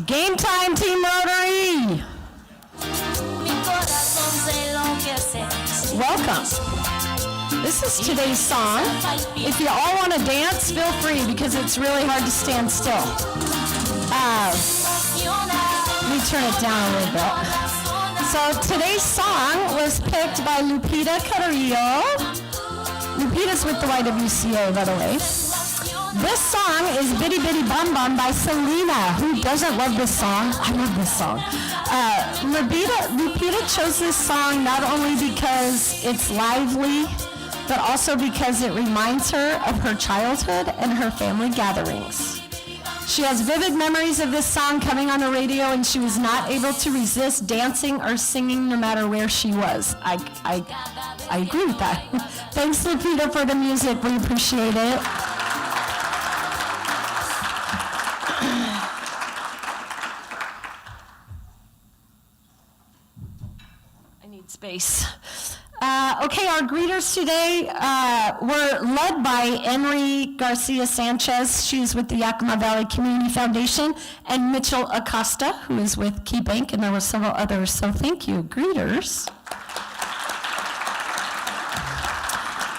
Game time, Team Rotary! Welcome. This is today's song. If you all want to dance, feel free because it's really hard to stand still. Let me turn it down a little bit. So today's song was picked by Lupita Carrillo. Lupita's with the YWCA, by the way. This song is Bitty Bitty Bum Bum by Selena. Who doesn't love this song? I love this song. Lupita chose this song not only because it's lively, but also because it reminds her of her childhood and her family gatherings. She has vivid memories of this song coming on the radio, and she was not able to resist dancing or singing no matter where she was. I agree with that. Thanks, Lupita, for the music. We appreciate it. I need space. Okay, our greeters today were led by Emery Garcia Sanchez. She's with the Yakima Valley Community Foundation, and Mitchell Acosta, who is with Key Bank, and there were several others, so thank you, greeters.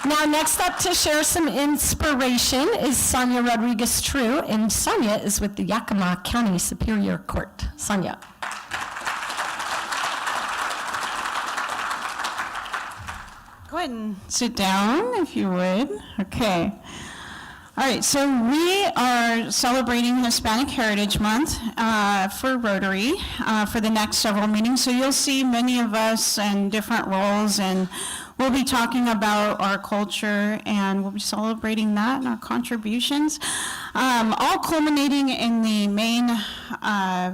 Now, next up to share some inspiration is Sonia Rodriguez-True, and Sonia is with the Yakima County Superior Court. Sonia. Go ahead and sit down, if you would. Okay. All right, so we are celebrating Hispanic Heritage Month for Rotary for the next several meetings. So you'll see many of us in different roles, and we'll be talking about our culture, and we'll be celebrating that and our contributions, all culminating in the main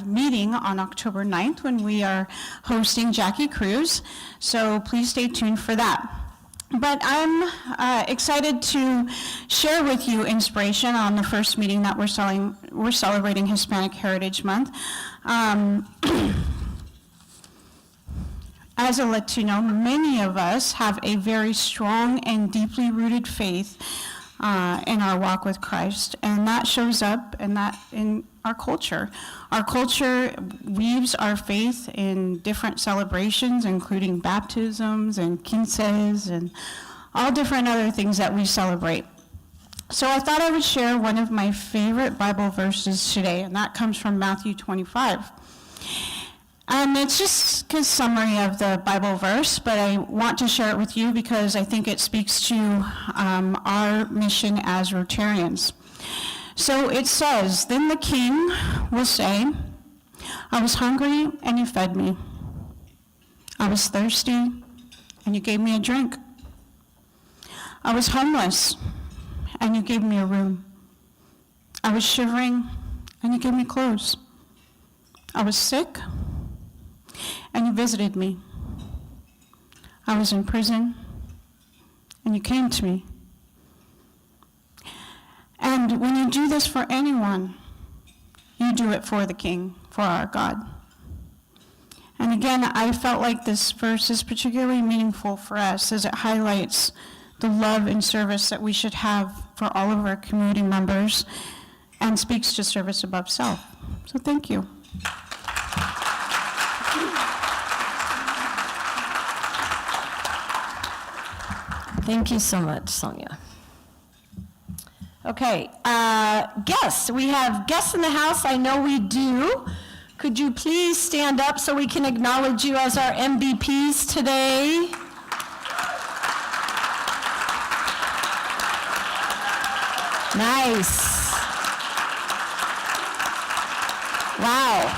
meeting on October 9th when we are hosting Jackie Cruz. So please stay tuned for that. But I'm excited to share with you inspiration on the first meeting that we're celebrating Hispanic Heritage Month. As I'll let you know, many of us have a very strong and deeply rooted faith in our walk with Christ, and that shows up in our culture. Our culture weaves our faith in different celebrations, including baptisms and quinces and all different other things that we celebrate. So I thought I would share one of my favorite Bible verses today, and that comes from Matthew 25. It's just a summary of the Bible verse, but I want to share it with you because I think it speaks to our mission as Rotarians. So it says, "Then the king will say, I was hungry and you fed me. I was thirsty and you gave me a drink. I was homeless and you gave me a room. I was shivering and you gave me clothes. I was sick and you visited me. I was in prison and you came to me. And when you do this for anyone, you do it for the King, for our God." And again, I felt like this verse is particularly meaningful for us as it highlights the love and service that we should have for all of our community members and speaks to service above self. So thank you. Thank you so much, Sonia. Okay, guests. We have guests in the house. I know we do. Could you please stand up so we can acknowledge you as our MVPs today? Nice. Wow.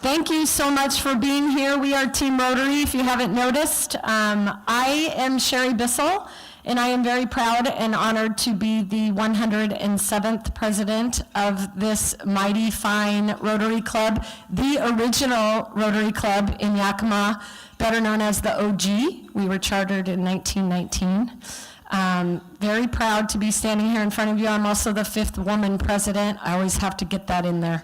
Thank you so much for being here. We are Team Rotary, if you haven't noticed. I am Sherry Bissell, and I am very proud and honored to be the 107th president of this mighty fine Rotary Club, the original Rotary Club in Yakima, better known as the OG. We were chartered in 1919. Very proud to be standing here in front of you. I'm also the 5th woman president. I always have to get that in there.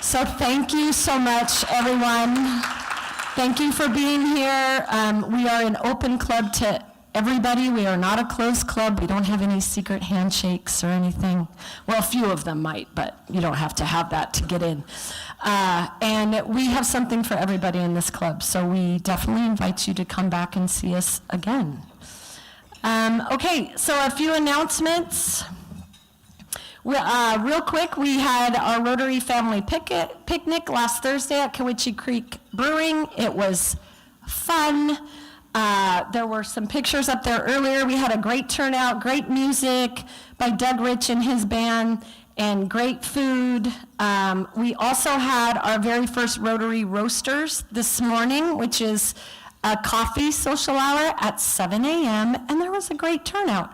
So thank you so much, everyone. Thank you for being here. We are an open club to everybody. We are not a closed club. We don't have any secret handshakes or anything. Well, a few of them might, but you don't have to have that to get in. And we have something for everybody in this club, so we definitely invite you to come back and see us again. Okay, so a few announcements. Real quick, we had our Rotary Family Picnic last Thursday at Cowiche Creek Brewing. It was fun. There were some pictures up there earlier. We had a great turnout, great music by Doug Rich and his band, and great food. We also had our very first Rotary Roasters this morning, which is a coffee social hour at 7 a.m., and there was a great turnout.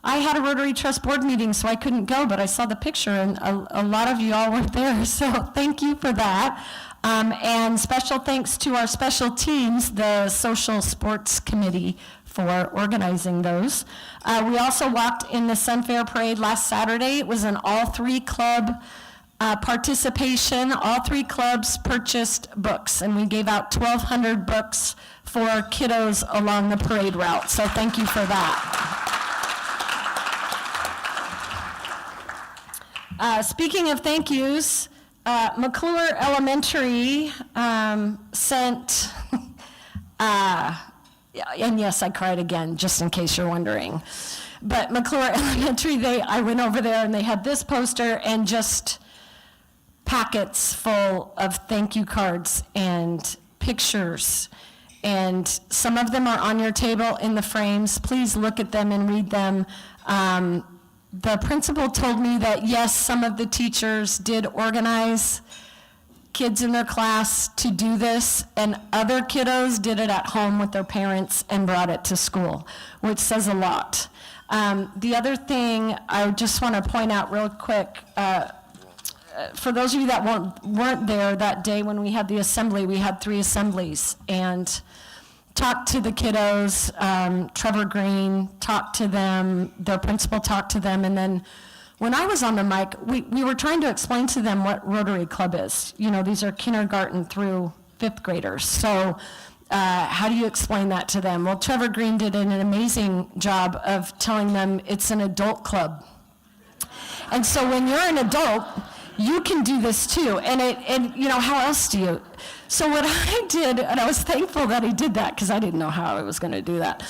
I had a Rotary Trust Board meeting, so I couldn't go, but I saw the picture, and a lot of you all were there, so thank you for that. And special thanks to our special teams, the Social Sports Committee, for organizing those. We also walked in the Sun Fair Parade last Saturday. It was an all-three club participation. All three clubs purchased books, and we gave out 1,200 books for kiddos along the parade route, so thank you for that. Speaking of thank yous, McClure Elementary sent, and yes, I cried again, just in case you're wondering. But McClure Elementary, I went over there and they had this poster and just packets full of thank you cards and pictures. And some of them are on your table in the frames. Please look at them and read them. The principal told me that, yes, some of the teachers did organize kids in their class to do this, and other kiddos did it at home with their parents and brought it to school, which says a lot. The other thing I just want to point out real quick, for those of you that weren't there that day when we had the assembly, we had 3 assemblies, and talked to the kiddos. Trevor Green talked to them, their principal talked to them, and then when I was on the mic, we were trying to explain to them what Rotary Club is. You know, these are kindergarten through 5th graders. So how do you explain that to them? Well, Trevor Green did an amazing job of telling them it's an adult club. And so when you're an adult, you can do this too. And you know, how else do you? So what I did, and I was thankful that he did that because I didn't know how I was going to do that.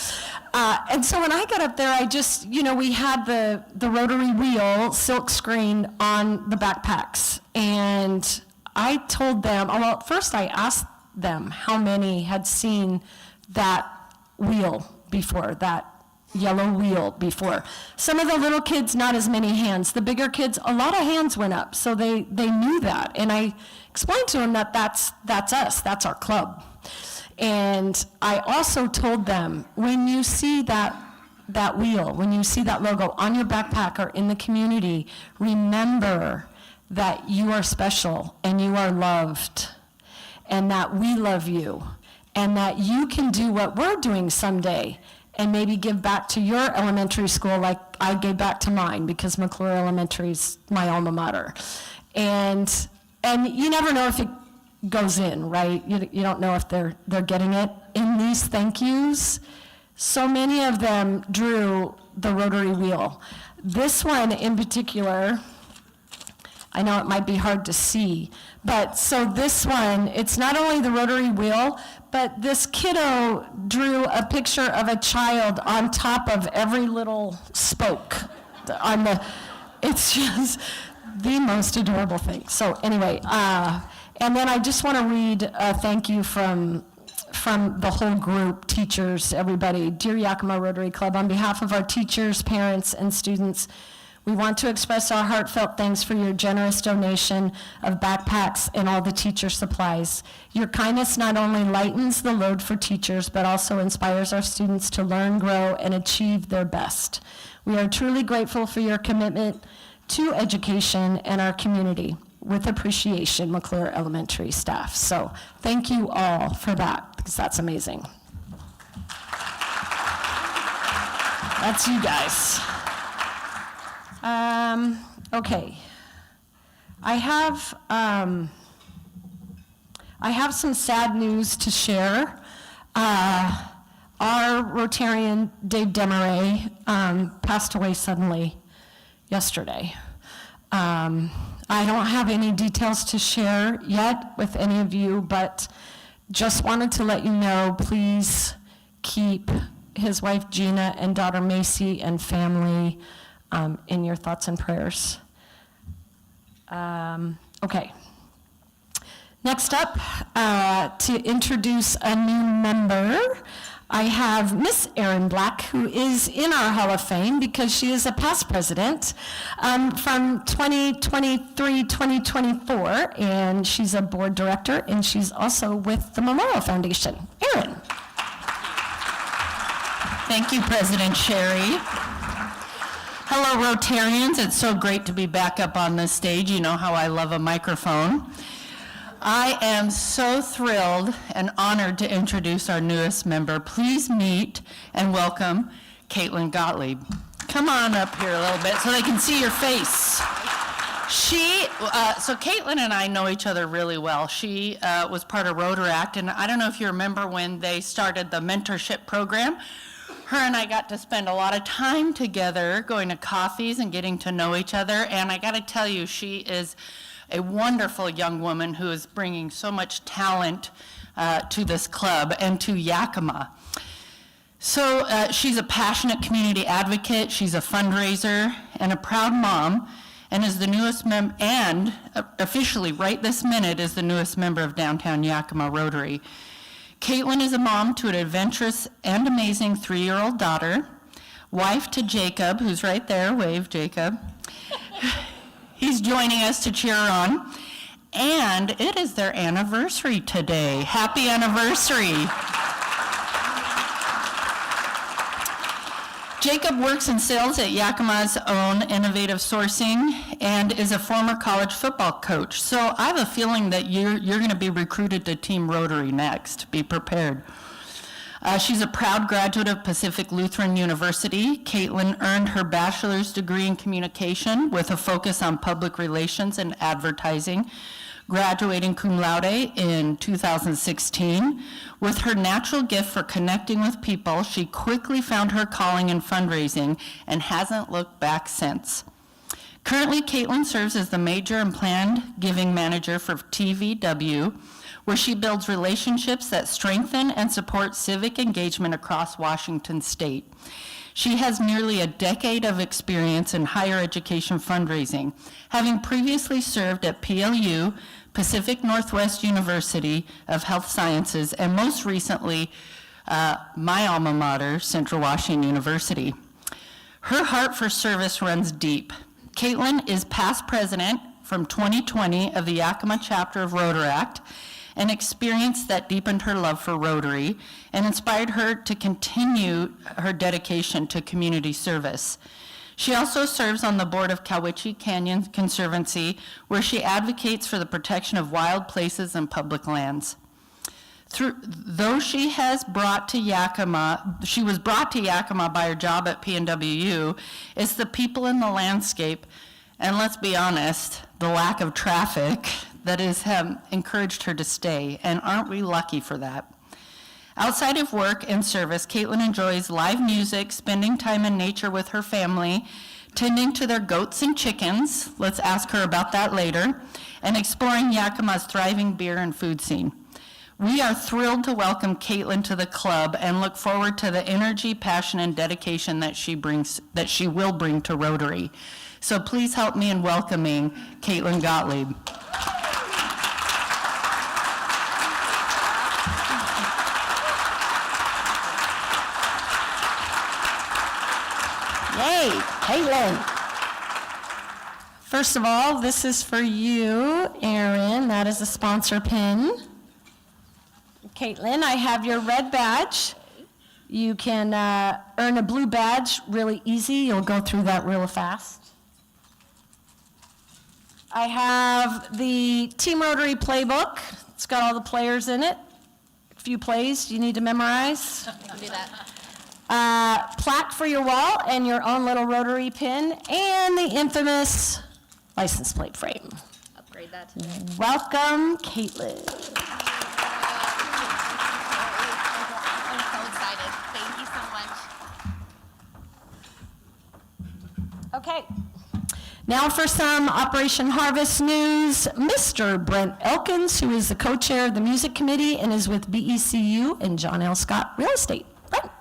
And so when I got up there, I just, you know, we had the rotary wheel silk screened on the backpacks. And I told them, well, first I asked them how many had seen that wheel before, that yellow wheel before. Some of the little kids, not as many hands. The bigger kids, a lot of hands went up, so they knew that. And I explained to them that that's us, that's our club. And I also told them, when you see that wheel, when you see that logo on your backpack or in the community, remember that you are special and you are loved and that we love you and that you can do what we're doing someday and maybe give back to your elementary school like I gave back to mine, because McClure Elementary is my alma mater. And you never know if it goes in, right? You don't know if they're getting it. In these thank yous, so many of them drew the rotary wheel. This one in particular, I know it might be hard to see, but so this one, it's not only the rotary wheel, but this kiddo drew a picture of a child on top of every little spoke on it's just the most adorable thing. So anyway, and then I just want to read a thank you from the whole group, teachers, everybody. Dear Yakima Rotary Club, on behalf of our teachers, parents, and students, we want to express our heartfelt thanks for your generous donation of backpacks and all the teacher supplies. Your kindness not only lightens the load for teachers, but also inspires our students to learn, grow, and achieve their best. We are truly grateful for your commitment to education and our community. With appreciation, McClure Elementary staff. So thank you all for that, because that's amazing. That's you guys. Okay. I have some sad news to share. our Rotarian, Dave Demaray, passed away suddenly yesterday. I don't have any details to share yet with any of you, but just wanted to let you know, please keep his wife Gina and daughter Macy and family in your thoughts and prayers. Okay. Next up, to introduce a new member, I have Miss Erin Black, who is in our Hall of Fame because she is a past president from 2023-2024, and she's a board director, and she's also with the Memorial Foundation. Erin. Thank you, President Sherry. Hello, Rotarians. It's so great to be back up on this stage. You know how I love a microphone. I am so thrilled and honored to introduce our newest member. Please meet and welcome Caitlin Gottlieb. Come on up here a little bit so they can see your face. So Caitlin and I know each other really well. She was part of Rotary, and I don't know if you remember when they started the mentorship program. Her and I got to spend a lot of time together going to coffees and getting to know each other, and I got to tell you, she is a wonderful young woman who is bringing so much talent to this club and to Yakima. So she's a passionate community advocate, she's a fundraiser, and a proud mom, and is the newest and officially right this minute is the newest member of Downtown Yakima Rotary. Caitlin is a mom to an adventurous and amazing 3-year-old daughter, wife to Jacob, who's right there, wave Jacob. He's joining us to cheer on, and it is their anniversary today. Happy anniversary. Jacob works in sales at Yakima's own Innovative Sourcing and is a former college football coach. So I have a feeling that you're going to be recruited to Team Rotary next. Be prepared. She's a proud graduate of Pacific Lutheran University. Caitlin earned her bachelor's degree in communication with a focus on public relations and advertising, graduating cum laude in 2016. With her natural gift for connecting with people, she quickly found her calling in fundraising and hasn't looked back since. Currently, Caitlin serves as the major and planned giving manager for TVW, where she builds relationships that strengthen and support civic engagement across Washington state. She has nearly a decade of experience in higher education fundraising, having previously served at PLU, Pacific Northwest University of Health Sciences, and most recently, my alma mater, Central Washington University. Her heart for service runs deep. Caitlin is past president from 2020 of the Yakima chapter of Rotaract, an experience that deepened her love for Rotary and inspired her to continue her dedication to community service. She also serves on the board of Cowiche Canyon Conservancy, where she advocates for the protection of wild places and public lands. Though she was brought to Yakima by her job at PNWU, it's the people in the landscape, and let's be honest, the lack of traffic that has encouraged her to stay, and aren't we lucky for that? Outside of work and service, Caitlin enjoys live music, spending time in nature with her family, tending to their goats and chickens, let's ask her about that later, and exploring Yakima's thriving beer and food scene. We are thrilled to welcome Caitlin to the club and look forward to the energy, passion, and dedication that she will bring to Rotary. So please help me in welcoming Caitlin Gottlieb. Yay, Caitlin. First of all, this is for you, Erin. That is a sponsor pin. Caitlin, I have your red badge. You can earn a blue badge really easy. You'll go through that real fast. I have the Team Rotary playbook. It's got all the players in it. A few plays you need to memorize. Do that. Plaque for your wall and your own little Rotary pin, and the infamous license plate frame. Upgrade that today. Welcome, Caitlin. I'm so excited. Okay. Now for some Operation Harvest news. Mr. Brent Elkins, who is the co-chair of the Music Committee and is with BECU and John L. Scott Real Estate. Brent.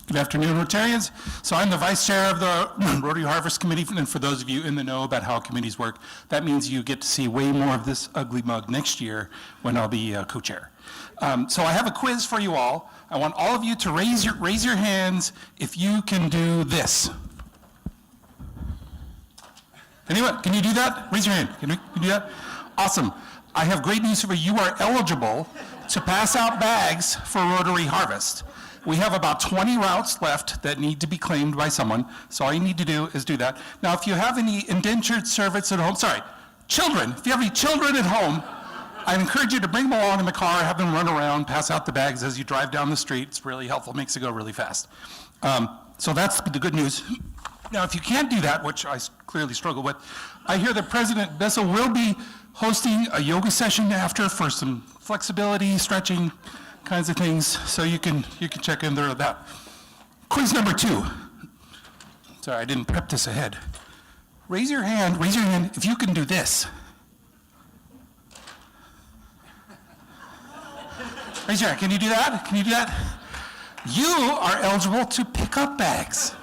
Good afternoon, Rotarians. So I'm the vice chair of the Rotary Harvest Committee, and for those of you in the know about how committees work, that means you get to see way more of this ugly mug next year when I'll be co-chair. So I have a quiz for you all. I want all of you to raise your hands if you can do this. Anyone, can you do that? Raise your hand. Can you do that? Awesome. I have great news for you. You are eligible to pass out bags for Rotary Harvest. We have about 20 routes left that need to be claimed by someone, so all you need to do is do that. Now, if you have any indentured servants at home, children, if you have any children at home, I encourage you to bring them along in the car, have them run around, pass out the bags as you drive down the street. It's really helpful, makes it go really fast. So that's the good news. Now, if you can't do that, which I clearly struggle with, I hear that President Bissell will be hosting a yoga session after for some flexibility, stretching, kinds of things, so you can check in there with that. Quiz number 2. Sorry, I didn't prep this ahead. Raise your hand if you can do this. Raise your hand, can you do that? Can you do that? You are eligible to pick up bags.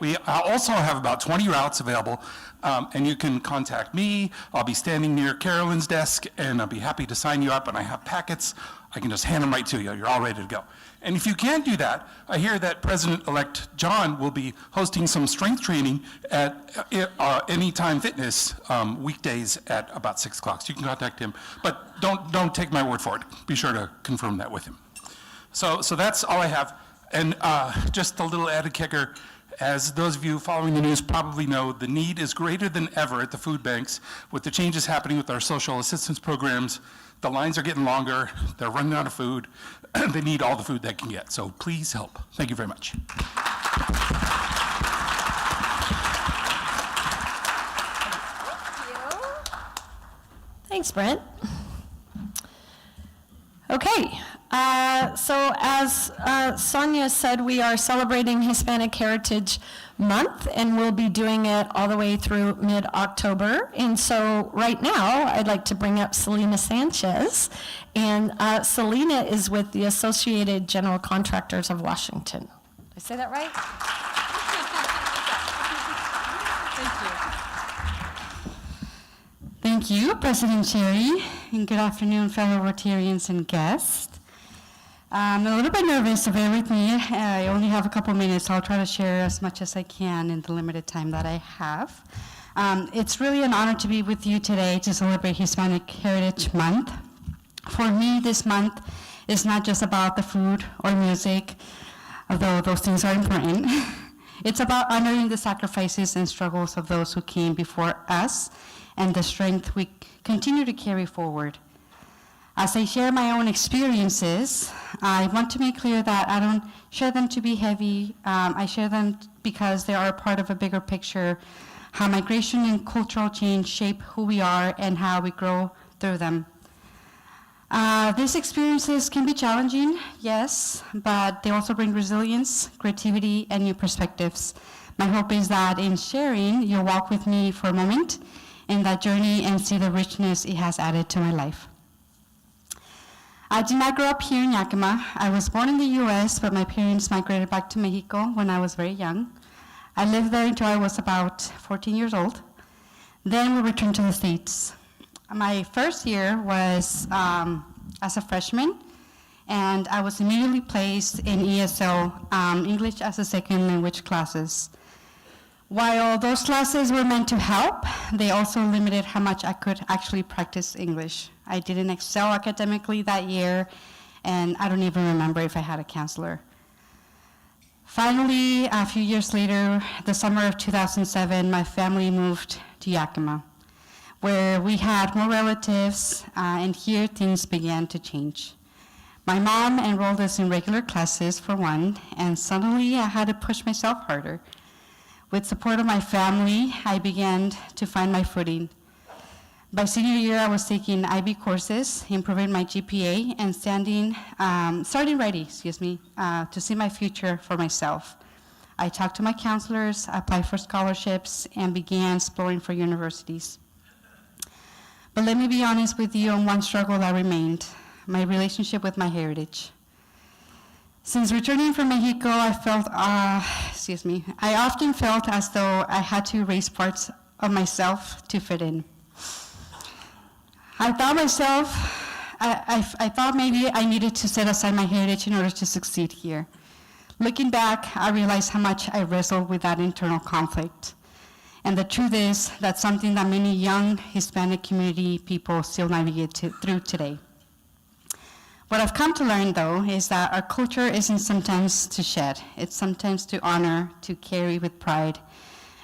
We also have about 20 routes available, and you can contact me. I'll be standing near Carolyn's desk, and I'll be happy to sign you up, and I have packets. I can just hand them right to you. You're all ready to go. And if you can't do that, I hear that President-elect John will be hosting some strength training at Anytime Fitness weekdays at about 6 o'clock. So you can contact him, but don't take my word for it. Be sure to confirm that with him. So that's all I have. And just a little added kicker. As those of you following the news probably know, the need is greater than ever at the food banks. With the changes happening with our social assistance programs, the lines are getting longer, they're running out of food, they need all the food they can get. So please help. Thank you very much. Thanks, Brent. Okay, so as Sonia said, we are celebrating Hispanic Heritage Month, and we'll be doing it all the way through mid-October. And so right now, I'd like to bring up Selena Sanchez. And Selena is with the Associated General Contractors of Washington. Did I say that right? Thank you, President Sherry, and good afternoon, fellow Rotarians and guests. I'm a little bit nervous, so bear with me. I only have a couple minutes. I'll try to share as much as I can in the limited time that I have. It's really an honor to be with you today to celebrate Hispanic Heritage Month. For me, this month is not just about the food or music, although those things are important. It's about honoring the sacrifices and struggles of those who came before us and the strength we continue to carry forward. As I share my own experiences, I want to make clear that I don't share them to be heavy. I share them because they are a part of a bigger picture, how migration and cultural change shape who we are and how we grow through them. These experiences can be challenging, yes, but they also bring resilience, creativity, and new perspectives. My hope is that in sharing, you'll walk with me for a moment in that journey and see the richness it has added to my life. I did not grow up here in Yakima. I was born in the U.S., but my parents migrated back to Mexico when I was very young. I lived there until I was about 14 years old. Then we returned to the States. My first year was as a freshman, and I was immediately placed in ESL, English as a Second Language classes. While those classes were meant to help, they also limited how much I could actually practice English. I didn't excel academically that year, and I don't even remember if I had a counselor. Finally, a few years later, the summer of 2007, my family moved to Yakima, where we had more relatives, and here things began to change. My mom enrolled us in regular classes for one, and suddenly I had to push myself harder. With support of my family, I began to find my footing. By senior year, I was taking IB courses, improving my GPA, and starting ready, to see my future for myself. I talked to my counselors, applied for scholarships, and began exploring for universities. But let me be honest with you on one struggle that remained, my relationship with my heritage. Since returning from Mexico, I often felt as though I had to erase parts of myself to fit in. I thought maybe I needed to set aside my heritage in order to succeed here. Looking back, I realized how much I wrestled with that internal conflict. And the truth is, that's something that many young Hispanic community people still navigate through today. What I've come to learn, though, is that our culture isn't sometimes to shed. It's sometimes to honor, to carry with pride.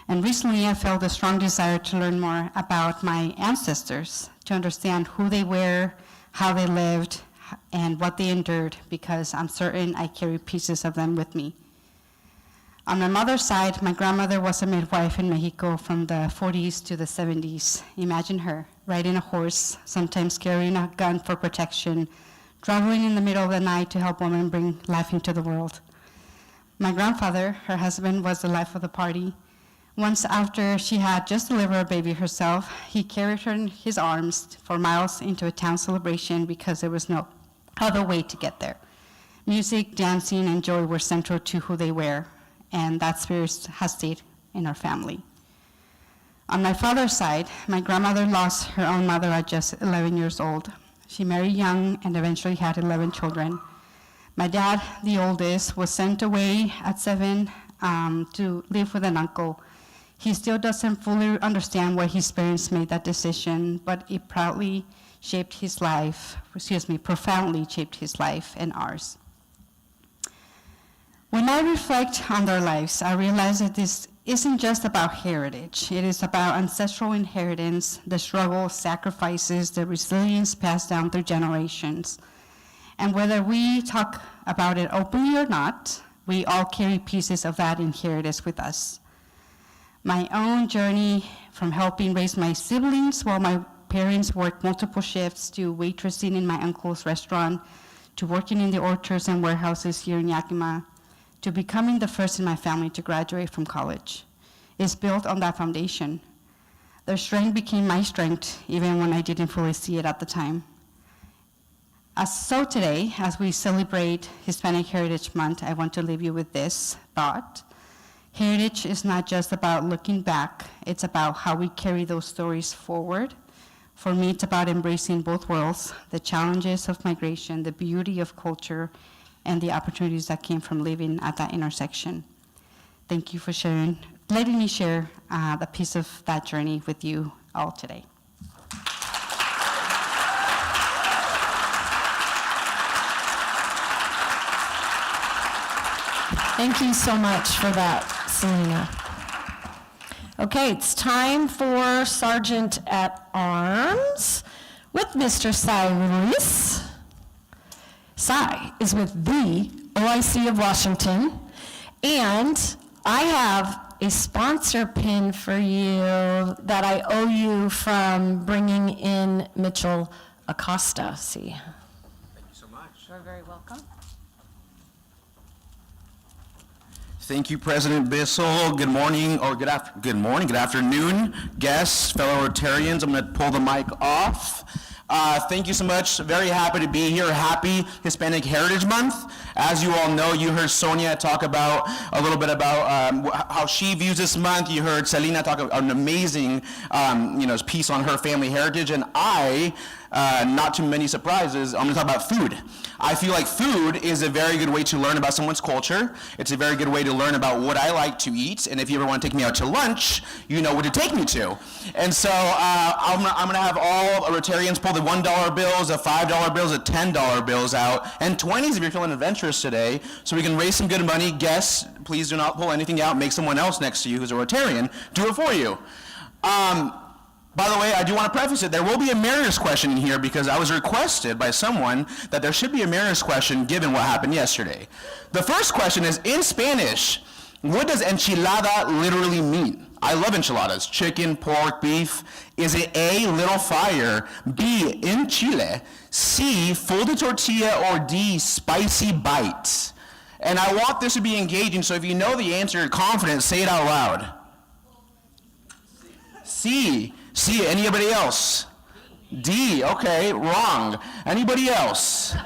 And recently, I felt a strong desire to learn more about my ancestors, to understand who they were, how they lived, and what they endured, because I'm certain I carry pieces of them with me. On my mother's side, my grandmother was a midwife in Mexico from the 40s to the 70s. Imagine her, riding a horse, sometimes carrying a gun for protection, traveling in the middle of the night to help women bring life into the world. My grandfather, her husband, was the life of the party. Once after she had just delivered a baby herself, he carried her in his arms for miles into a town celebration because there was no other way to get there. Music, dancing, and joy were central to who they were, and that spirit has stayed in our family. On my father's side, my grandmother lost her own mother at just 11 years old. She married young and eventually had 11 children. My dad, the oldest, was sent away at 7 to live with an uncle. He still doesn't fully understand why his parents made that decision, but it profoundly shaped his life and ours. When I reflect on their lives, I realize that this isn't just about heritage. It is about ancestral inheritance, the struggles, sacrifices, the resilience passed down through generations. And whether we talk about it openly or not, we all carry pieces of that inheritance with us. My own journey from helping raise my siblings while my parents worked multiple shifts, to waitressing in my uncle's restaurant, to working in the orchards and warehouses here in Yakima, to becoming the first in my family to graduate from college, is built on that foundation. Their strength became my strength, even when I didn't fully see it at the time. So today, as we celebrate Hispanic Heritage Month, I want to leave you with this thought. Heritage is not just about looking back, it's about how we carry those stories forward. For me, it's about embracing both worlds, the challenges of migration, the beauty of culture, and the opportunities that came from living at that intersection. Thank you for letting me share the piece of that journey with you all today. Thank you so much for that, Selena. Okay, it's time for Sergeant at Arms with Mr. Cy Ruiz. Cy is with the OIC of Washington, and I have a sponsor pin for you that I owe you from bringing in Mitchell Acosta. See. Thank you so much. You're very welcome. Thank you, President Bissell. Good morning, or good afternoon, guests, fellow Rotarians. I'm going to pull the mic off. Thank you so much. Very happy to be here. Happy Hispanic Heritage Month. As you all know, you heard Sonia talk about a little bit about how she views this month. You heard Selena talk about an amazing piece on her family heritage. And I, not too many surprises, I'm going to talk about food. I feel like food is a very good way to learn about someone's culture. It's a very good way to learn about what I like to eat. And if you ever want to take me out to lunch, you know what to take me to. And so I'm going to have all Rotarians pull the $1 bills, the $5 bills, the $10 bills out, and 20s if you're feeling adventurous today, so we can raise some good money. Guests, please do not pull anything out. Make someone else next to you who's a Rotarian do it for you. By the way, I do want to preface it. There will be a Mayor's question in here because I was requested by someone that there should be a Mayor's question given what happened yesterday. The first question is, in Spanish, what does enchilada literally mean? I love enchiladas. Chicken, pork, beef. Is it A, little fire, B, in Chile, C, folded tortilla, or D, spicy bite? And I want this to be engaging, so if you know the answer, you're confident, say it out loud. C. C. Anybody else? D. Okay, wrong. Anybody else?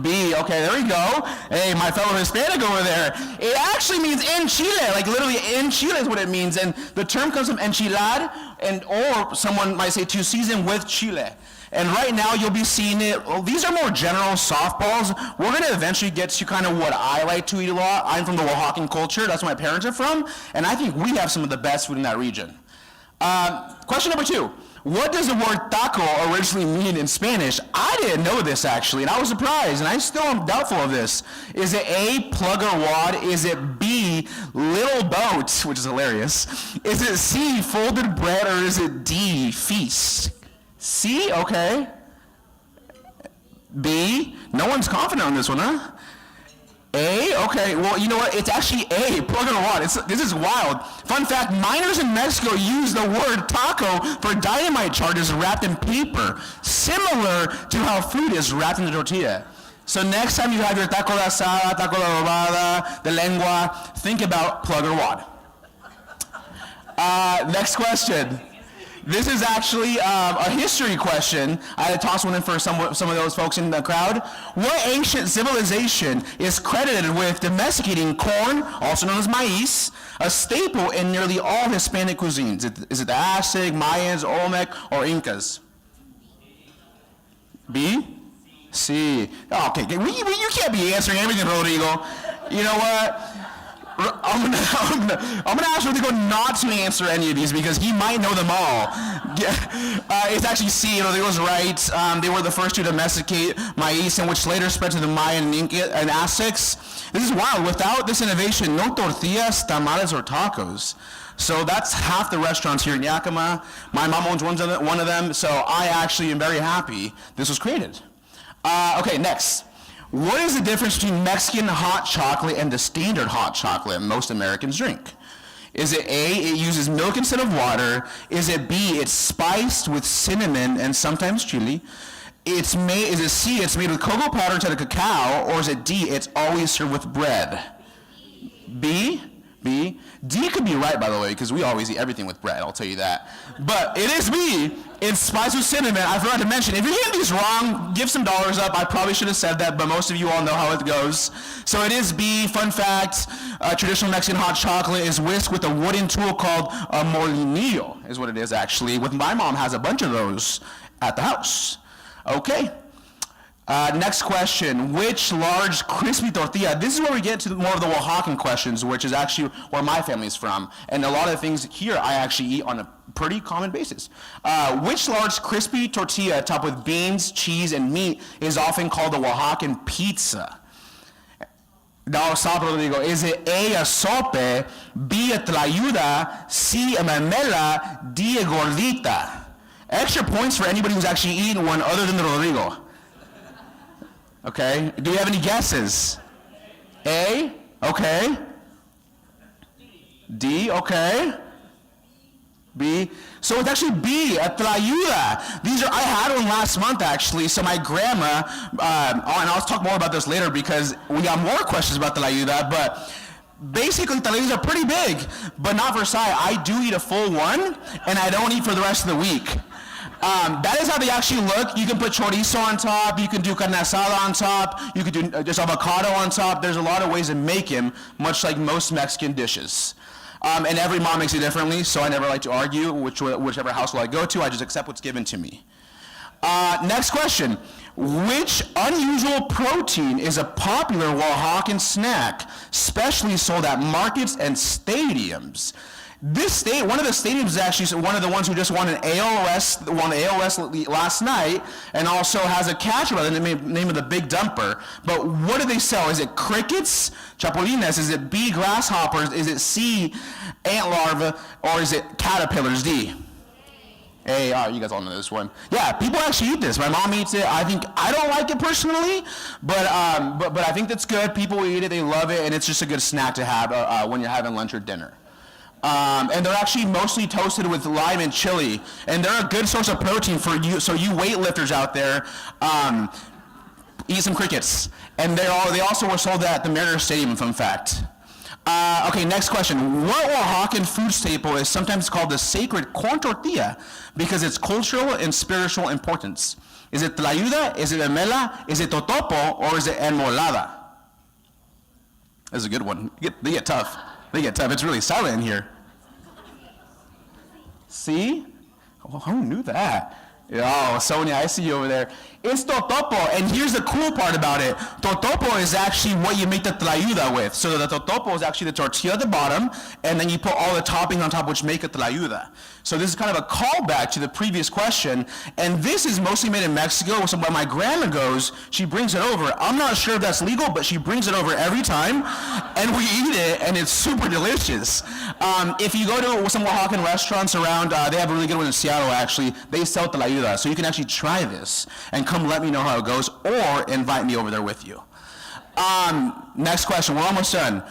B. Okay, there we go. Hey, my fellow Hispanic over there. It actually means in Chile, like literally in Chile is what it means. And the term comes from enchilad, or someone might say to season with Chile. And right now you'll be seeing it. Well, these are more general softballs. We're going to eventually get to kind of what I like to eat a lot. I'm from the Oaxacan culture. That's where my parents are from. And I think we have some of the best food in that region. Question number 2. What does the word taco originally mean in Spanish? I didn't know this actually, and I was surprised, and I still am doubtful of this. Is it A, plug or wad? Is it B, little boat, which is hilarious? Is it C, folded bread, or is it D, feast? C, okay. B, no one's confident on this one, huh? A, okay, well, you know what, it's actually A, plug or wad. This is wild. Fun fact, miners in Mexico use the word taco for dynamite charges wrapped in paper, similar to how food is wrapped in a tortilla. So next time you have your taco de asada, taco de robada, de lengua, think about plug or wad. Next question. This is actually a history question. I had to toss one in for some of those folks in the crowd. What ancient civilization is credited with domesticating corn, also known as maíz, a staple in nearly all Hispanic cuisines? Is it the Aztec, Mayans, Olmec, or Incas? B? C. Okay, you can't be answering everything, Rodrigo. You know what? I'm gonna ask Rodrigo not to answer any of these because he might know them all. It's actually C. Rodrigo's right. They were the first to domesticate maíz, and which later spread to the Mayan and Inca and Aztecs. This is wild. Without this innovation, no tortillas, tamales, or tacos. So that's half the restaurants here in Yakima. My mom owns one of them, so I actually am very happy this was created. Okay, next. What is the difference between Mexican hot chocolate and the standard hot chocolate most Americans drink? Is it A, it uses milk instead of water? Is it B, it's spiced with cinnamon and sometimes chili? Is it C, it's made with cocoa powder instead of cacao? Or is it D, it's always served with bread? B? B? D could be right, by the way, because we always eat everything with bread, I'll tell you that. But it is B. It's spiced with cinnamon. I forgot to mention, if you're getting these wrong, give some dollars up. I probably should have said that, but most of you all know how it goes. So it is B. Fun fact, traditional Mexican hot chocolate is whisked with a wooden tool called a molinillo, is what it is actually. My mom has a bunch of those at the house. Okay. Next question, which large crispy tortilla? This is where we get to more of the Oaxacan questions, which is actually where my family's from. And a lot of the things here I actually eat on a pretty common basis. Which large crispy tortilla topped with beans, cheese, and meat is often called a Oaxacan pizza? Now, stop, Rodrigo. Is it A, sope, B, a tlayuda, C, a memela, D, a gordita? Extra points for anybody who's actually eaten one other than the Rodrigo. Okay, do we have any guesses? A, okay. D, okay. B, so it's actually B, a tlayuda. I had one last month actually, so my grandma, and I'll talk more about this later because we got more questions about tlayuda, but basically tlayudas are pretty big, but not for Sai. I do eat a full one, and I don't eat for the rest of the week. That is how they actually look. You can put chorizo on top, you can do carne asada on top, you can do just avocado on top. There's a lot of ways to make them, much like most Mexican dishes. And every mom makes it differently, so I never like to argue whichever household I go to. I just accept what's given to me. Next question. Which unusual protein is a popular Oaxacan snack, especially sold at markets and stadiums? One of the stadiums is actually one of the ones who just won ALS last night, and also has a catcher by the name of the Big Dumper. But what do they sell? Is it crickets, chapulines? Is it B, grasshoppers? Is it C, ant larvae? Or is it caterpillars? D. A. You guys all know this one. Yeah, people actually eat this. My mom eats it. I don't like it personally, but I think that's good. People eat it. They love it, and it's just a good snack to have when you're having lunch or dinner. And they're actually mostly toasted with lime and chili. And they're a good source of protein for you, so you weightlifters out there, eat some crickets. And they also were sold at the Mariner Stadium, fun fact. Okay, next question. What Oaxacan food staple is sometimes called the sacred corn tortilla because its cultural and spiritual importance? Is it tlayuda, is it emela, is it totopo, or is it enmolada? That's a good one. They get tough. It's really silent in here. See? Oh, who knew that? Oh, Sonia, I see you over there. It's totopo, and here's the cool part about it. Totopo is actually what you make the tlayuda with. So the totopo is actually the tortilla at the bottom, and then you put all the toppings on top, which make a tlayuda. So this is kind of a callback to the previous question, and this is mostly made in Mexico. So when my grandma goes, she brings it over. I'm not sure if that's legal, but she brings it over every time, and we eat it, and it's super delicious. If you go to some Oaxacan restaurants around, they have a really good one in Seattle, actually. They sell tlayuda, so you can actually try this and come let me know how it goes, or invite me over there with you. Next question, we're almost done,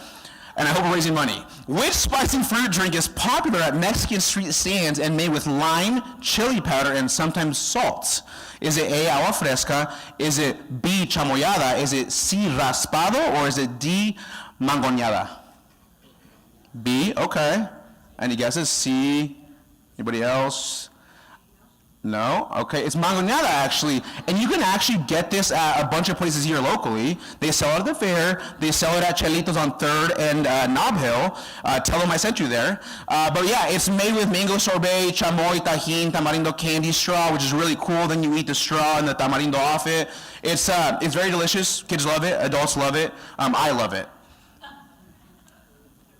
and I hope we're raising money. Which spicy fruit drink is popular at Mexican street stands and made with lime, chili powder, and sometimes salt? Is it A, agua fresca? Is it B, chamoyada? Is it C, raspado? Or is it D, mangoñada? B, okay. Any guesses? C, anybody else? No? Okay, it's mangoñada actually, and you can actually get this at a bunch of places here locally. They sell it at the fair, they sell it at Chelitos on 3rd and Nob Hill. Tell them I sent you there. But yeah, it's made with mango sorbet, chamoy, tajin, tamarindo candy straw, which is really cool. Then you eat the straw and the tamarindo off it. It's very delicious. Kids love it, adults love it. I love it.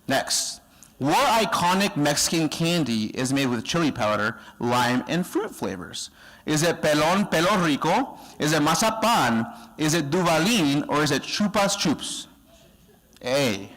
Next. What iconic Mexican candy is made with chili powder, lime, and fruit flavors? Is it pelon, pelo rico? Is it mazapan? Is it duvalin? Or is it chupas chups? A.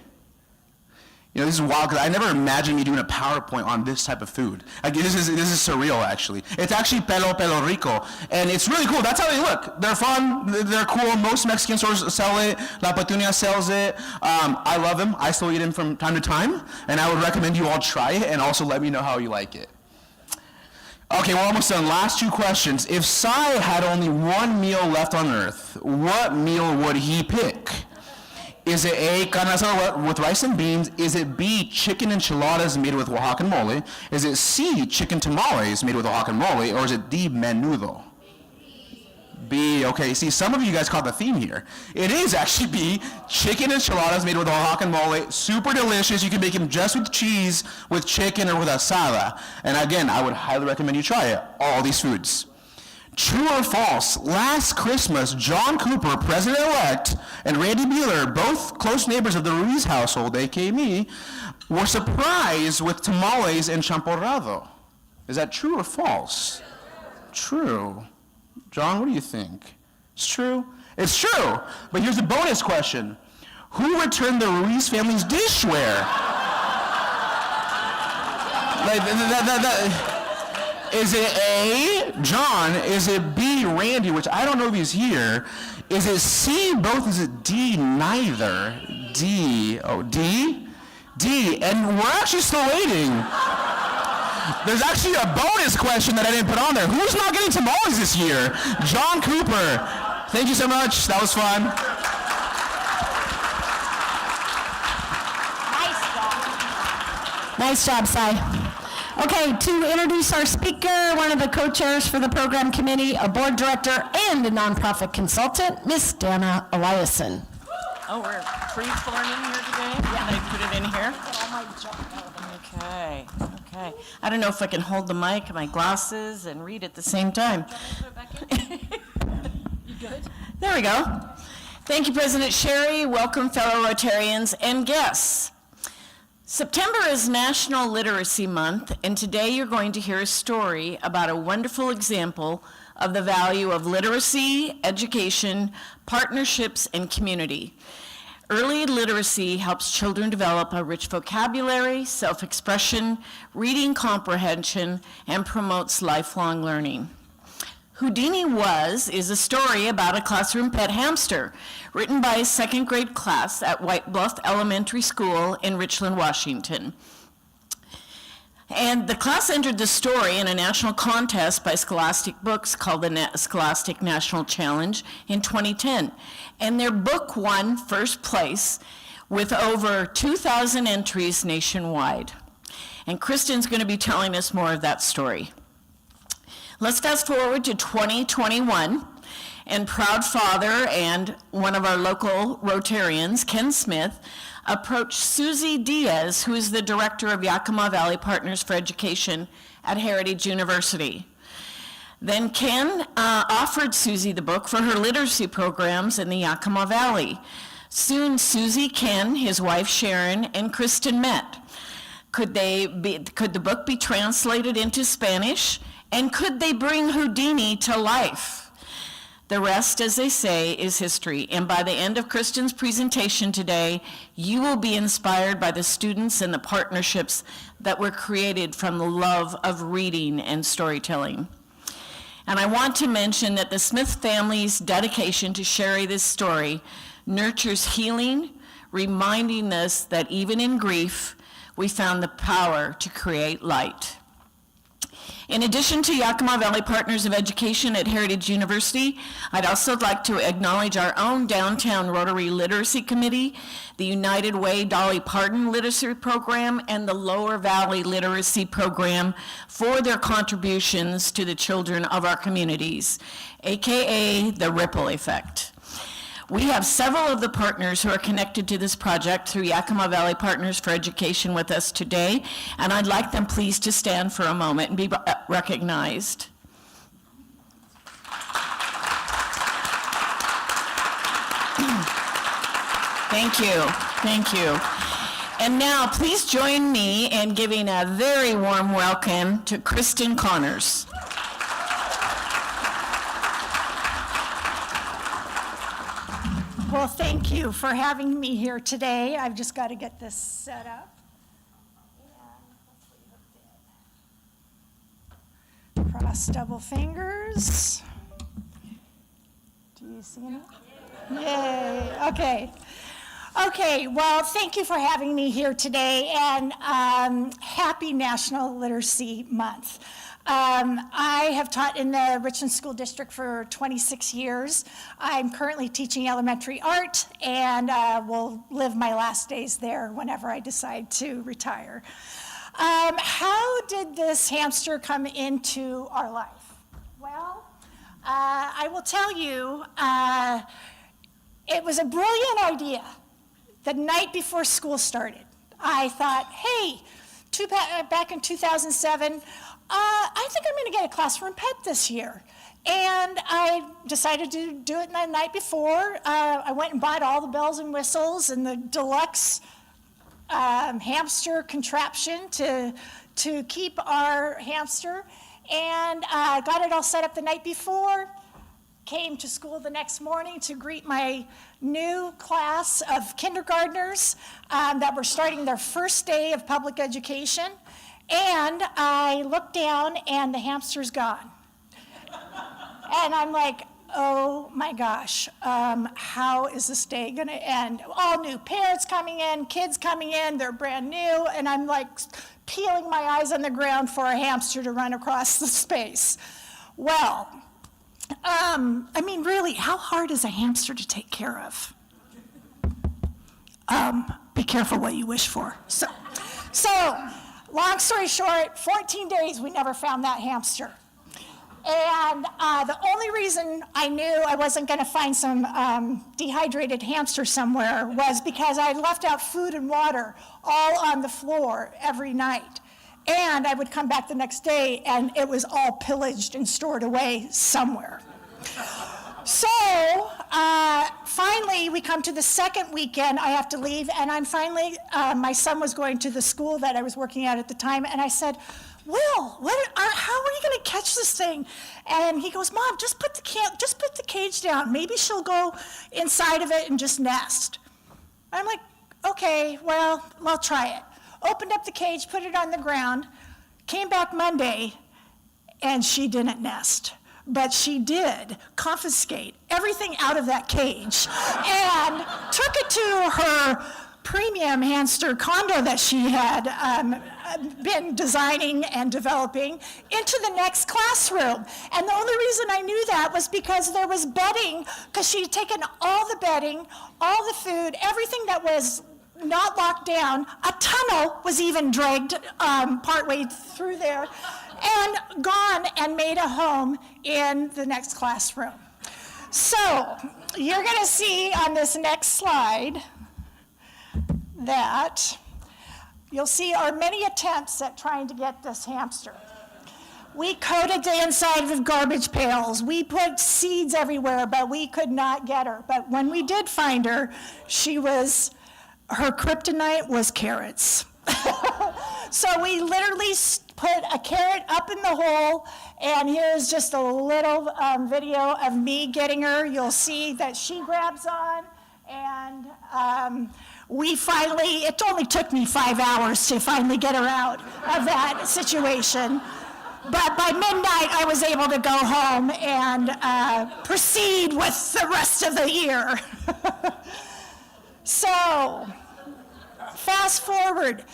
You know, this is wild because I never imagined me doing a PowerPoint on this type of food. Like, this is surreal, actually. It's actually pelo rico, and it's really cool. That's how they look. They're fun. They're cool. Most Mexican stores sell it. La Petunia sells it. I love them. I still eat them from time to time, and I would recommend you all try it, and also let me know how you like it. Okay, we're almost done. Last 2 questions. If Sai had only one meal left on Earth, what meal would he pick? Is it A, carne asada with rice and beans? Is it B, chicken enchiladas made with Oaxacan mole? Is it C, chicken tamales made with Oaxacan mole? Or is it D, menudo? B, okay, see, some of you guys caught the theme here. It is actually B, chicken enchiladas made with Oaxacan mole. Super delicious. You can make them just with cheese, with chicken, or with asada. And again, I would highly recommend you try it, all these foods. True or false, last Christmas, John Cooper, president-elect, and Randy Mueller, both close neighbors of the Ruiz household, aka me, were surprised with tamales and champorrado. Is that true or false? True. John, what do you think? It's true? It's true. But here's a bonus question. Who returned the Ruiz family's dishware? Is it A, John? Is it B, Randy, which I don't know if he's here? Is it C, both? Is it D, neither? D. Oh, D? D. And we're actually still waiting. There's actually a bonus question that I didn't put on there. Who's not getting tamales this year? John Cooper. Thank you so much. That was fun. Nice job, Sai. Okay, to introduce our speaker, one of the co-chairs for the program committee, a board director, and a nonprofit consultant, Miss Dana Eliason. Oh, we're free-flowing in here today? Can I put it in here? Okay. I don't know if I can hold the mic and my glasses and read at the same time. You good? There we go. Thank you, President Sherry. Welcome, fellow Rotarians and guests. September is National Literacy Month, and today you're going to hear a story about a wonderful example of the value of literacy, education, partnerships, and community. Early literacy helps children develop a rich vocabulary, self-expression, reading comprehension, and promotes lifelong learning. Houdini is a story about a classroom pet hamster written by a 2nd grade class at White Bluff Elementary School in Richland, Washington. And the class entered the story in a national contest by Scholastic Books called the Scholastic National Challenge in 2010. And their book won first place with over 2,000 entries nationwide. And Christan's going to be telling us more of that story. Let's fast forward to 2021, and proud father and one of our local Rotarians, Ken Smith, approached Susie Diaz, who is the director of Yakima Valley Partners for Education at Heritage University. Then Ken offered Susie the book for her literacy programs in the Yakima Valley. Soon Susie, Ken, his wife Sharon, and Christan met. Could the book be translated into Spanish? And could they bring Houdini to life? The rest, as they say, is history. And by the end of Christan's presentation today, you will be inspired by the students and the partnerships that were created from the love of reading and storytelling. And I want to mention that the Smith family's dedication to sharing this story nurtures healing, reminding us that even in grief, we found the power to create light. In addition to Yakima Valley Partners of Education at Heritage University, I'd also like to acknowledge our own Downtown Rotary Literacy Committee, the United Way Dolly Parton Literacy Program, and the Lower Valley Literacy Program for their contributions to the children of our communities, AKA the ripple effect. We have several of the partners who are connected to this project through Yakima Valley Partners for Education with us today, and I'd like them please to stand for a moment and be recognized. Thank you, thank you. And now please join me in giving a very warm welcome to Christan Connors. Well, thank you for having me here today. I've just got to get this set up. Cross double fingers. Do you see it? Yay, okay. Okay, well, thank you for having me here today, and happy National Literacy Month. I have taught in the Richland School District for 26 years. I'm currently teaching elementary art and will live my last days there whenever I decide to retire. How did this hamster come into our life? Well, I will tell you, it was a brilliant idea the night before school started. I thought, hey, back in 2007, I think I'm going to get a classroom pet this year. And I decided to do it the night before. I went and bought all the bells and whistles and the deluxe hamster contraption to keep our hamster. And got it all set up the night before. Came to school the next morning to greet my new class of kindergartners that were starting their first day of public education. And I looked down and the hamster's gone. And I'm like, oh my gosh, how is this day gonna end? All new parents coming in, kids coming in, they're brand new, and I'm like peeling my eyes on the ground for a hamster to run across the space. Well, I mean, really, how hard is a hamster to take care of? Be careful what you wish for. So, long story short, 14 days we never found that hamster. And the only reason I knew I wasn't going to find some dehydrated hamster somewhere was because I left out food and water all on the floor every night. And I would come back the next day and it was all pillaged and stored away somewhere. So finally, we come to the second weekend, I have to leave, and I'm finally, my son was going to the school that I was working at the time, and I said, Will, how are you going to catch this thing? And he goes, Mom, just put the cage down. Maybe she'll go inside of it and just nest. I'm like, okay, well, I'll try it. Opened up the cage, put it on the ground, came back Monday, and she didn't nest. But she did confiscate everything out of that cage and took it to her premium hamster condo that she had been designing and developing into the next classroom. And the only reason I knew that was because there was bedding, because she had taken all the bedding, all the food, everything that was not locked down. A tunnel was even dragged partway through there and gone and made a home in the next classroom. So you're going to see on this next slide that you'll see our many attempts at trying to get this hamster. We coated the inside of garbage pails. We put seeds everywhere, but we could not get her. But when we did find her, her kryptonite was carrots. So we literally put a carrot up in the hole, and here's just a little video of me getting her. You'll see that she grabs on, and it only took me 5 hours to finally get her out of that situation. But by midnight, I was able to go home and proceed with the rest of the year. So, fast forward.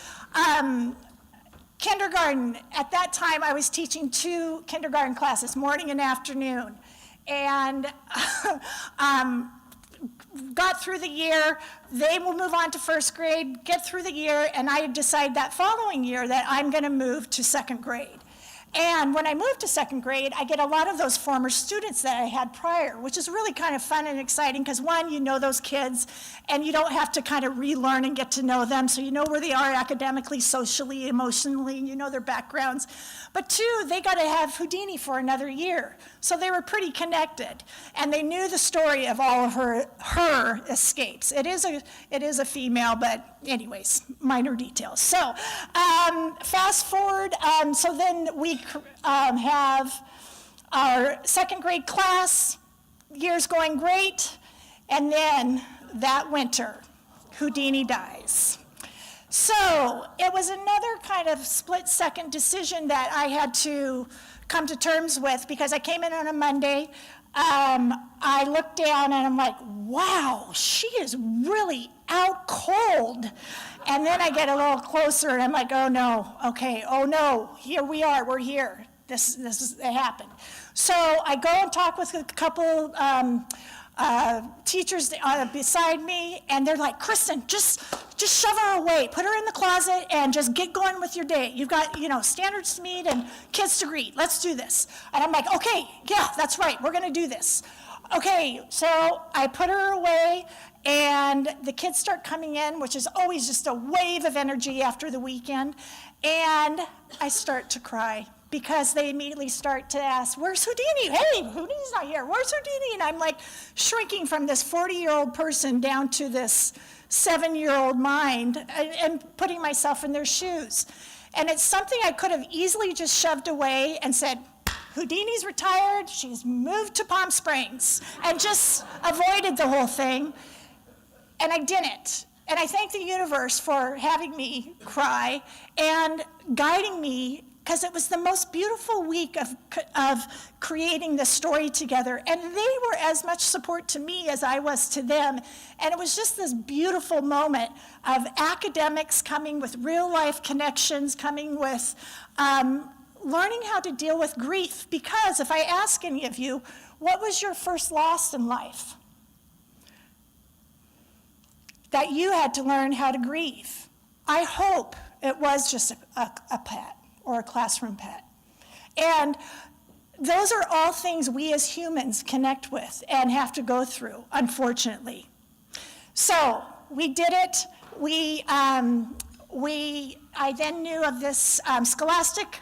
Kindergarten, at that time I was teaching 2 kindergarten classes, morning and afternoon, and got through the year. They will move on to first grade, get through the year, and I decided that following year that I'm going to move to second grade. And when I moved to second grade, I get a lot of those former students that I had prior, which is really kind of fun and exciting because, one, you know those kids, and you don't have to kind of relearn and get to know them, so you know where they are academically, socially, emotionally, and you know their backgrounds. But 2, they got to have Houdini for another year, so they were pretty connected, and they knew the story of all of her escapes. It is a female, but anyways, minor details. So fast forward, so then we have our second grade class, year's going great, and then that winter, Houdini dies. So it was another kind of split-second decision that I had to come to terms with because I came in on a Monday. I looked down and I'm like, wow, she is really out cold. And then I get a little closer and I'm like, oh no, okay, oh no, here we are, we're here. It happened. So I go and talk with a couple teachers beside me, and they're like, Christan, just shove her away, put her in the closet, and just get going with your day. You've got, standards to meet and kids to greet. Let's do this. And I'm like, okay, yeah, that's right. We're going to do this. Okay, so I put her away, and the kids start coming in, which is always just a wave of energy after the weekend, and I start to cry. Because they immediately start to ask, where's Houdini? Hey, Houdini's not here. Where's Houdini? And I'm like shrinking from this 40-year-old person down to this 7-year-old mind and putting myself in their shoes. And it's something I could have easily just shoved away and said, Houdini's retired, she's moved to Palm Springs, and just avoided the whole thing. And I didn't. And I thank the universe for having me cry and guiding me, because it was the most beautiful week of creating this story together. And they were as much support to me as I was to them. And it was just this beautiful moment of academics coming with real life connections, coming with learning how to deal with grief. Because if I ask any of you, what was your first loss in life? That you had to learn how to grieve. I hope it was just a pet or a classroom pet. And those are all things we as humans connect with and have to go through, unfortunately. So we did it. I then knew of this scholastic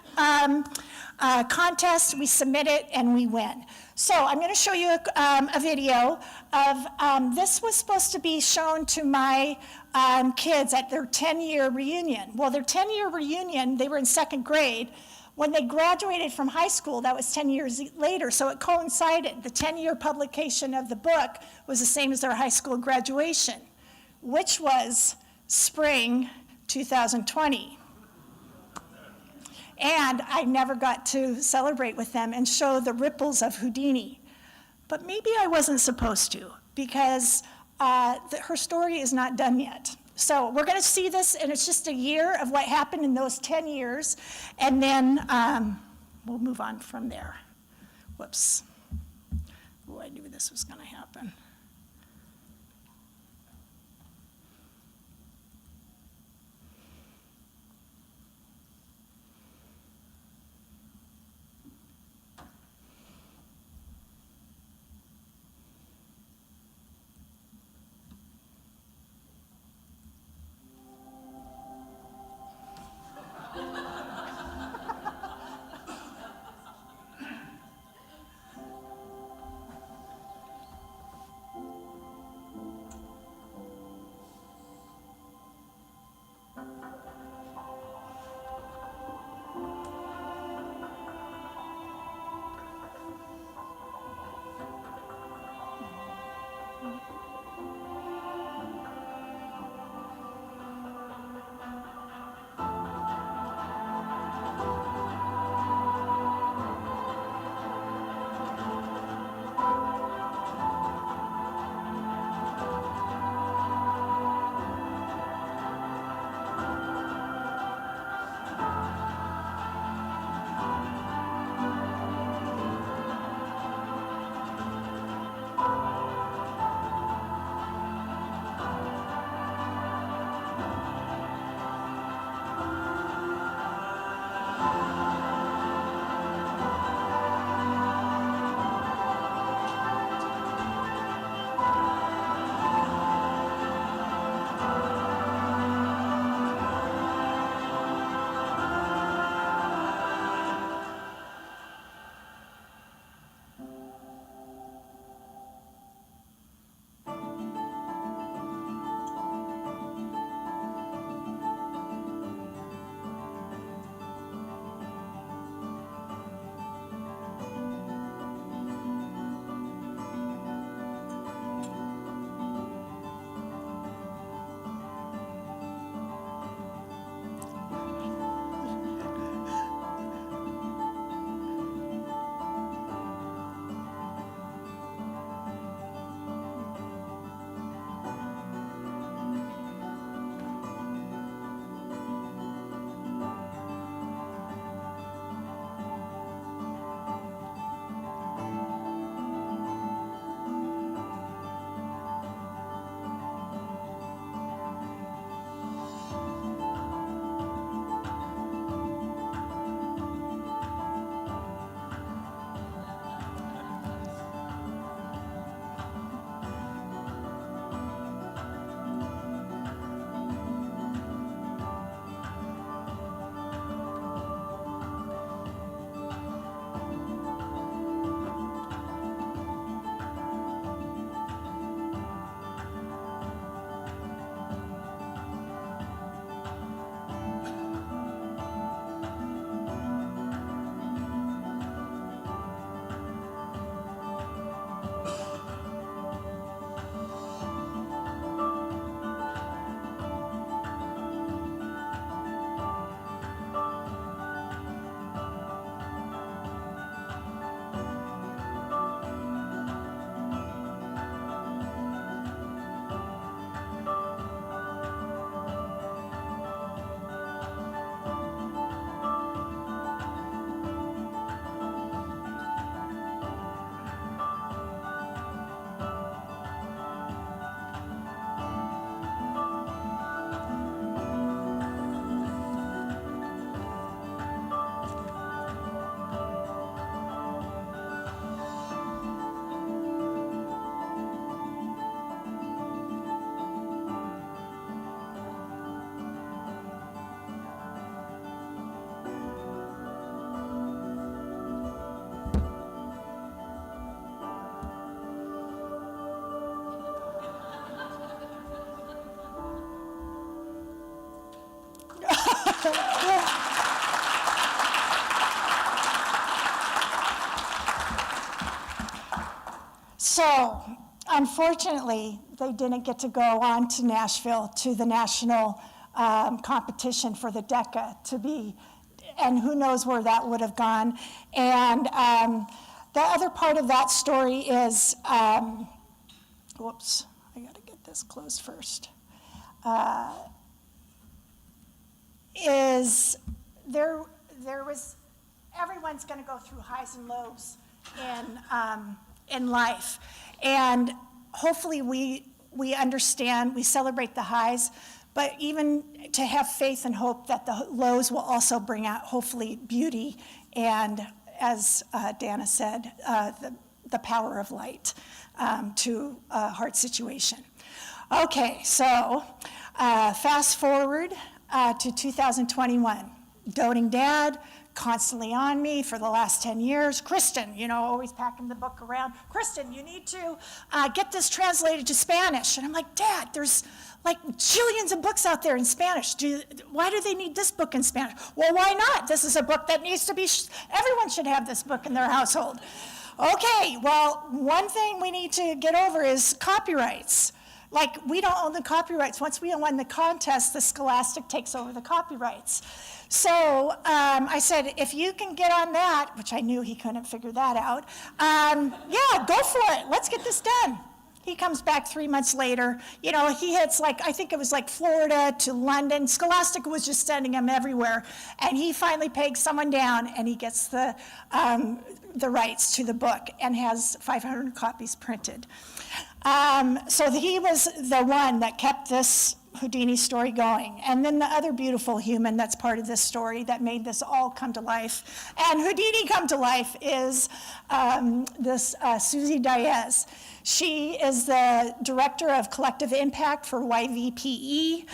contest. We submit it and we win. So I'm going to show you a video of, this was supposed to be shown to my kids at their 10-year reunion. Well, their 10-year reunion, they were in second grade. When they graduated from high school, that was 10 years later, so it coincided. The 10-year publication of the book was the same as their high school graduation, which was spring 2020. And I never got to celebrate with them and show the ripples of Houdini. But maybe I wasn't supposed to, because her story is not done yet. So we're going to see this, and it's just a year of what happened in those 10 years, and then we'll move on from there. Whoops. Oh, I knew this was going to happen. So, unfortunately, they didn't get to go on to Nashville to the national competition for the DECA to be, and who knows where that would have gone. And the other part of that story is, whoops, I gotta get this closed first. is there was, everyone's going to go through highs and lows in life. And hopefully we understand, we celebrate the highs, but even to have faith and hope that the lows will also bring out, hopefully, beauty and, as Dana said, the power of light to a hard situation. Okay, so fast forward to 2021. Doting dad, constantly on me for the last 10 years. Christan, always packing the book around. Christan, you need to get this translated to Spanish. And I'm like, Dad, there's like jillions of books out there in Spanish. Why do they need this book in Spanish? Well, why not? This is a book that needs to be, everyone should have this book in their household. Okay, well, one thing we need to get over is copyrights. Like, we don't own the copyrights. Once we win the contest, the Scholastic takes over the copyrights. So I said, if you can get on that, which I knew he couldn't figure that out, yeah, go for it. Let's get this done. He comes back 3 months later. He hits I think it was Florida to London. Scholastic was just sending him everywhere. And he finally pegs someone down, and he gets the rights to the book and has 500 copies printed. So he was the one that kept this Houdini story going. And then the other beautiful human that's part of this story that made this all come to life, and Houdini come to life, is this Susie Diaz. She is the director of collective impact for YVPE.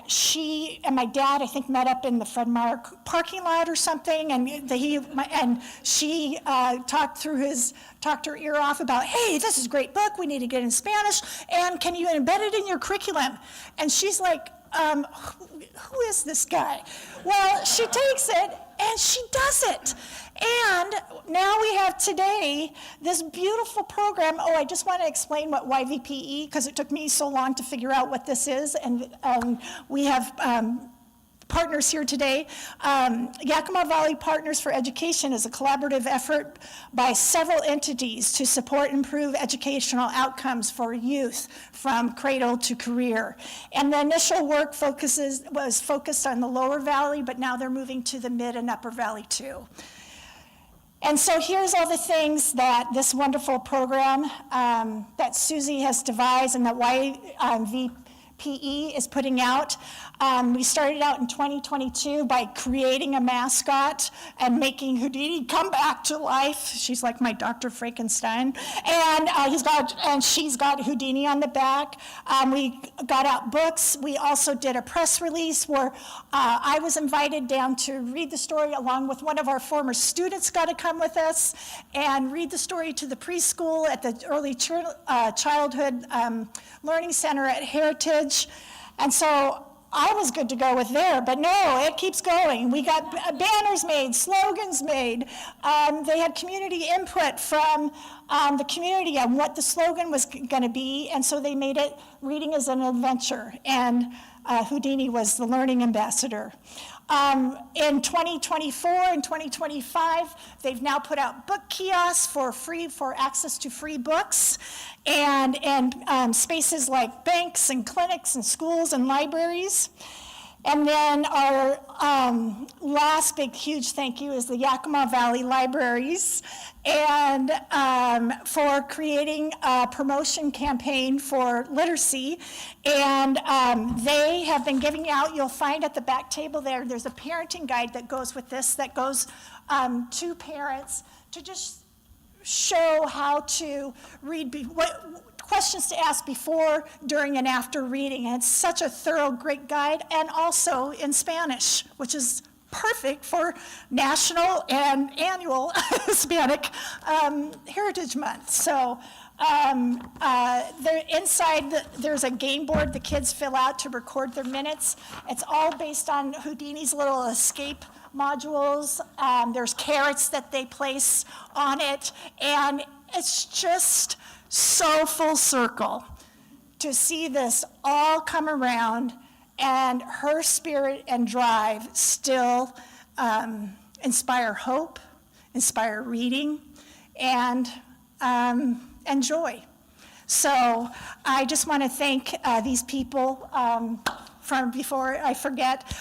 She and my dad, I think, met up in the Fred Meyer parking lot or something, and she talked her ear off about, hey, this is a great book, we need to get it in Spanish, and can you embed it in your curriculum? And she's like, who is this guy? Well, she takes it, and she does it. And now we have today this beautiful program. Oh, I just want to explain what YVPE, because it took me so long to figure out what this is. And we have partners here today. Yakima Valley Partners for Education is a collaborative effort by several entities to support and improve educational outcomes for youth from cradle to career. And the initial work was focused on the lower valley, but now they're moving to the mid and upper valley too. And so here's all the things that this wonderful program that Susie has devised and that YVPE is putting out. We started out in 2022 by creating a mascot and making Houdini come back to life. She's like my Dr. Frankenstein. And she's got Houdini on the back. We got out books. We also did a press release where I was invited down to read the story along with one of our former students got to come with us and read the story to the preschool at the early childhood learning center at Heritage. And so I was good to go with there, but no, it keeps going. We got banners made, slogans made. They had community input from the community on what the slogan was going to be, and so they made it reading as an adventure, and Houdini was the learning ambassador. In 2024 and 2025, they've now put out book kiosks for access to free books, and spaces like banks and clinics and schools and libraries. And then our last big, huge thank you is the Yakima Valley Libraries, and for creating a promotion campaign for literacy. And they have been giving out, you'll find at the back table there's a parenting guide that goes with this, that goes to parents to just show how to read, what questions to ask before, during, and after reading. And it's such a thorough, great guide, and also in Spanish, which is perfect for National and Annual Hispanic Heritage Month. So there's a game board the kids fill out to record their minutes. It's all based on Houdini's little escape modules. There's carrots that they place on it, and it's just so full circle to see this all come around, and her spirit and drive still inspire hope, inspire reading, and joy. So I just want to thank these people. From before I forget,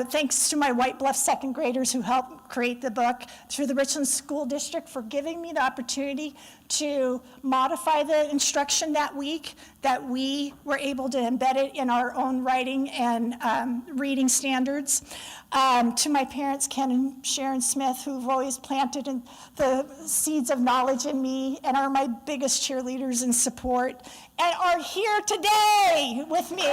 thanks to my White Bluff second graders who helped create the book, through the Richland School District for giving me the opportunity to modify the instruction that week, that we were able to embed it in our own writing and reading standards. To my parents, Ken and Sharon Smith, who've always planted the seeds of knowledge in me and are my biggest cheerleaders and support, and are here today with me.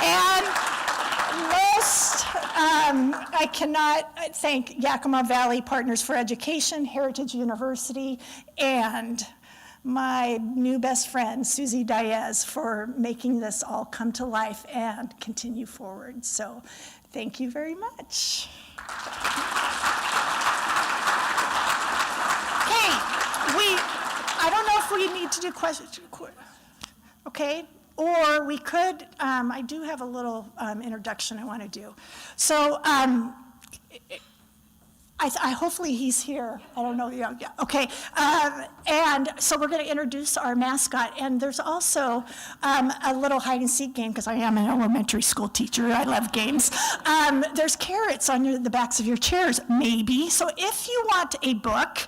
And most, I cannot thank Yakima Valley Partners for Education, Heritage University, and my new best friend, Susie Diaz, for making this all come to life and continue forward. So thank you very much. I don't know if we need to do questions. Okay, or we could, I do have a little introduction I want to do. So I hopefully he's here. I don't know. Yeah, okay. And so we're going to introduce our mascot. And there's also a little hide and seek game, because I am an elementary school teacher. I love games. There's carrots on the backs of your chairs, maybe. So if you want a book,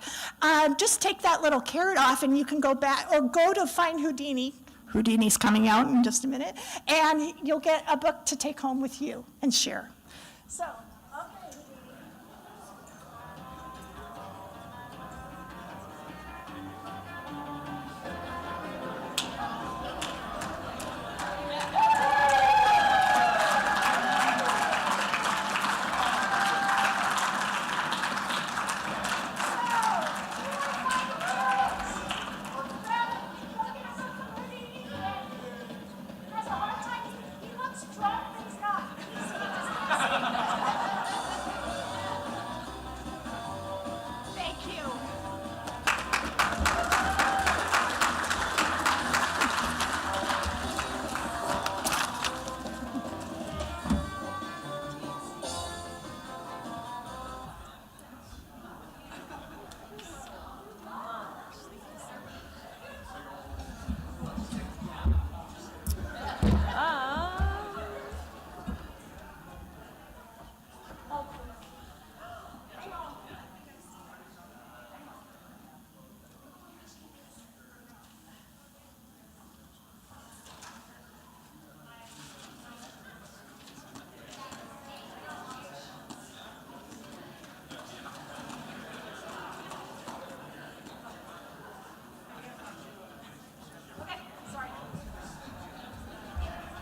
just take that little carrot off and you can go back, or go to find Houdini. Houdini's coming out in just a minute. And you'll get a book to take home with you and share. So.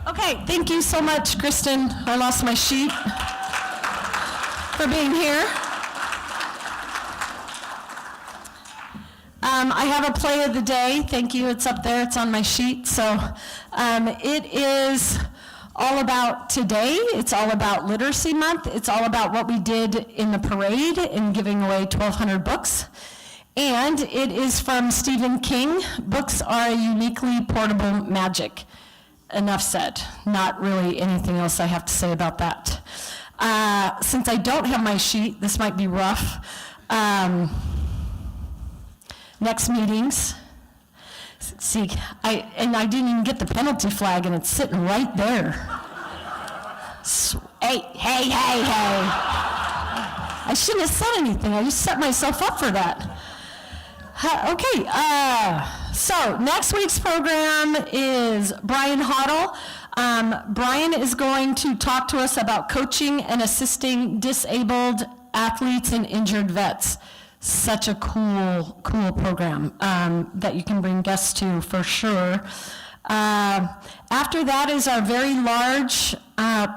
Okay, thank you so much, Christan. I lost my sheet, for being here. I have a play of the day. Thank you. It's up there. It's on my sheet. So it is all about today. It's all about Literacy Month. It's all about what we did in the parade in giving away 1,200 books. And it is from Stephen King. Books are a uniquely portable magic. Enough said. Not really anything else I have to say about that. Since I don't have my sheet, this might be rough. Next meetings. See, I didn't even get the penalty flag, and it's sitting right there. Hey. I shouldn't have said anything. I just set myself up for that. Okay, so next week's program is Brian Hoddle. Brian is going to talk to us about coaching and assisting disabled athletes and injured vets. Such a cool program that you can bring guests to for sure. After that is our very large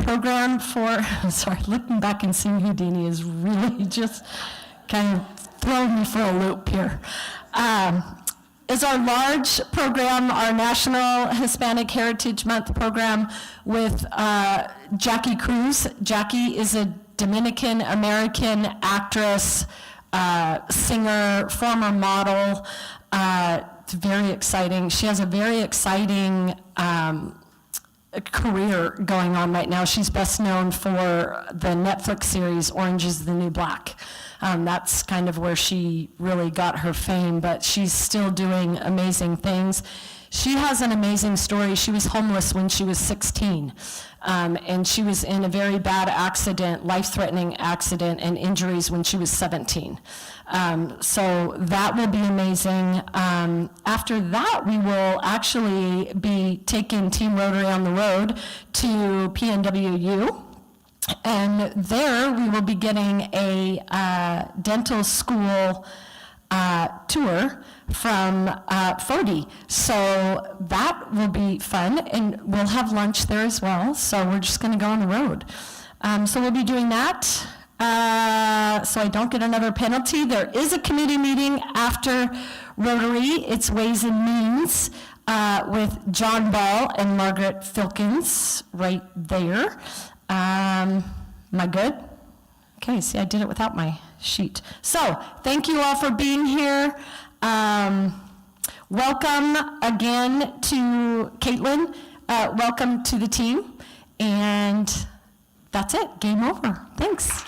program for, sorry, looking back and seeing Houdini is really just kind of throwing me for a loop here. Is our large program, our National Hispanic Heritage Month program with Jackie Cruz. Jackie is a Dominican American actress, singer, former model. It's very exciting. She has a very exciting career going on right now. She's best known for the Netflix series Orange is the New Black. That's kind of where she really got her fame, but she's still doing amazing things. She has an amazing story. She was homeless when she was 16, and she was in a very bad accident, life-threatening accident, and injuries when she was 17. So that will be amazing. After that, we will actually be taking Team Rotary on the road to PNWU. And there, we will be getting a dental school tour from Fody. So that will be fun, and we'll have lunch there as well. So we're just going to go on the road. So we'll be doing that. So I don't get another penalty. There is a committee meeting after Rotary. It's Ways and Means with John Ball and Margaret Filkins right there. Am I good? Okay, see, I did it without my sheet. So, thank you all for being here. Welcome again to Caitlin. Welcome to the team. And that's it. Game over. Thanks.